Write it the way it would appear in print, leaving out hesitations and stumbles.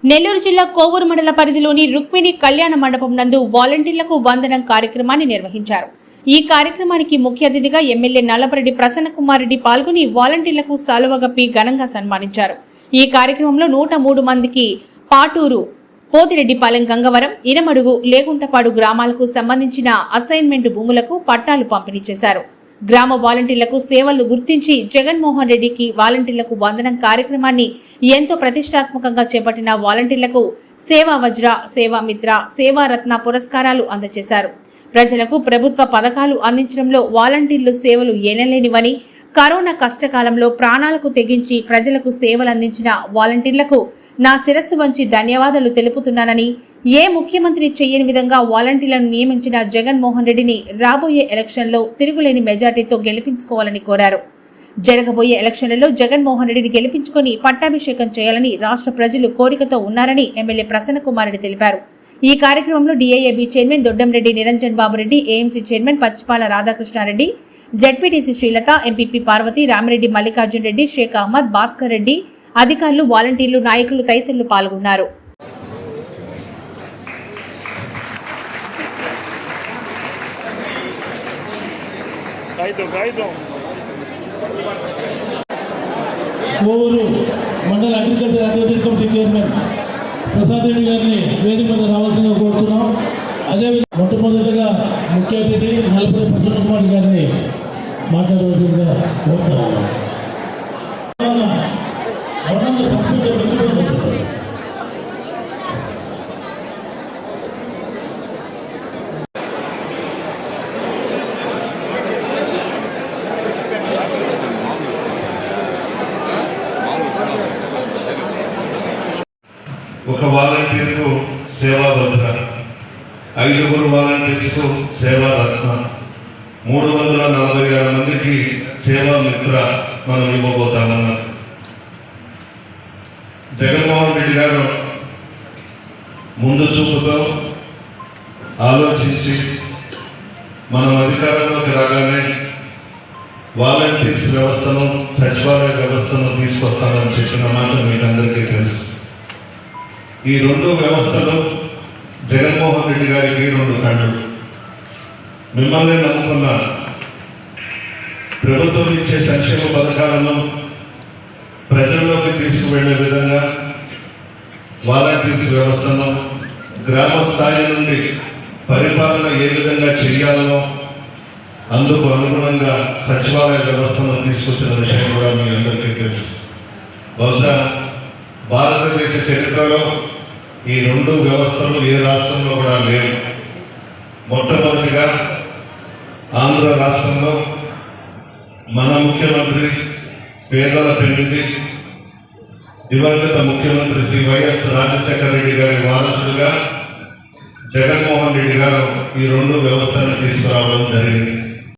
నెల్లూరు జిల్లా కోవూరు మండల పరిధిలోని రుక్మిణి కళ్యాణ మండపం నందు వాలంటీర్లకు వందనం కార్యక్రమాన్ని నిర్వహించారు. ఈ కార్యక్రమానికి ముఖ్య అతిథిగా ఎమ్మెల్యే నల్లపరెడ్డి ప్రసన్న కుమార్ రెడ్డి పాల్గొని వాలంటీర్లకు సాలువగప్పి ఘనంగా సన్మానించారు. ఈ కార్యక్రమంలో 103 మందికి పాటూరు, పోతిరెడ్డిపాలెం, గంగవరం, ఇనమడుగు, లేగుంటపాడు గ్రామాలకు సంబంధించిన అసైన్మెంట్ భూములకు పట్టాలు పంపిణీ చేశారు. గ్రామ వాలంటీర్లకు సేవలు గుర్తించి జగన్మోహన్ రెడ్డికి వాలంటీర్లకు వందనం కార్యక్రమాన్ని ఎంతో ప్రతిష్టాత్మకంగా చేపట్టిన వాలంటీర్లకు సేవా వజ్ర, సేవా మిత్ర, సేవారత్న పురస్కారాలు అందజేశారు. ప్రజలకు ప్రభుత్వ పథకాలు అందించడంలో వాలంటీర్లు సేవలు ఎనలేనివని, కరోనా కష్టకాలంలో ప్రాణాలకు తెగించి ప్రజలకు సేవలు అందించిన వాలంటీర్లకు నా శిరస్సు వంచి ధన్యవాదాలు తెలుపుతున్నానని, ఏ ముఖ్యమంత్రి చేయని విధంగా వాలంటీర్లను నియమించిన జగన్మోహన్ రెడ్డిని రాబోయే ఎలక్షన్లో తిరుగులేని మెజార్టీతో గెలిపించుకోవాలని కోరారు. జరగబోయే ఎలక్షన్లలో జగన్మోహన్ రెడ్డిని గెలిపించుకుని పట్టాభిషేకం చేయాలని రాష్ట్ర ప్రజలు కోరికతో ఉన్నారని ఎమ్మెల్యే ప్రసన్న కుమార్ రెడ్డి తెలిపారు. ఈ కార్యక్రమంలో DIAB chairman Doddamreddy Niranjan Babureddy, AMC chairman Pachipala Radhakrishnareddy, ZPTC Srilatha, MPP Parvathi, Ramireddy Mallikarjun Reddy, Sheikh Ahmed, Bhaskar Reddy, అధికారులు, వాలంటీర్లు, నాయకులు తదితరులు పాల్గొన్నారు. కోవూరు మండల agriculture advisory committee chairman Prasad Reddy గారిని వేదిక మీద రావాల్సిందిగా కోరుతున్నాం. అదేవిధంగా మొట్టమొదటిగా ముఖ్య అతిథి నల్లపరెడ్డి ప్రసన్న కుమార్ గారిని మాట్లాడవలసిందిగా కోరుతున్నాం. ఒక వాలంటీర్కు సేవా భద్ర, 5 వాలంటీర్స్కు సేవా రత్న, 346 మందికి సేవా మిత్ర మనం ఇవ్వబోతామన్నారు. జగన్మోహన్ రెడ్డి గారు ముందు చూపుతో ఆలోచించి మనం అధికారంలోకి రాగానే వాలంటీర్స్ వ్యవస్థను, సచివాలయ వ్యవస్థను తీసుకొస్తామని చెప్పిన మాట మీకు అందరికీ తెలుసు. ఈ 2 వ్యవస్థలు జగన్మోహన్ రెడ్డి గారికి 2 కళ్ళు. మిమ్మల్ని నమ్ముకున్న ప్రభుత్వం ఇచ్చే సంక్షేమ పథకాలను ప్రజల్లోకి తీసుకువెళ్లే విధంగా వాలంటీర్స్ వ్యవస్థను, గ్రామ స్థాయి నుండి పరిపాలన ఏ విధంగా చేయాలనో అందుకు అనుగుణంగా సచివాలయ వ్యవస్థను తీసుకొచ్చిన విషయం కూడా మీ అందరికీ తెలుసు. బహుశా భారతదేశ చరిత్రలో ఈ 2 వ్యవస్థలు ఏ రాష్ట్రంలో కూడా లేవు. మొట్టమొదటిగా ఆంధ్ర రాష్ట్రంలో మన ముఖ్యమంత్రి, పేదల పెన్నిధి, దివంగత ముఖ్యమంత్రి శ్రీ వైఎస్ రాజశేఖర రెడ్డి గారి వారసులుగా జగన్మోహన్ రెడ్డి గారు ఈ 2 వ్యవస్థలను తీసుకురావడం జరిగింది.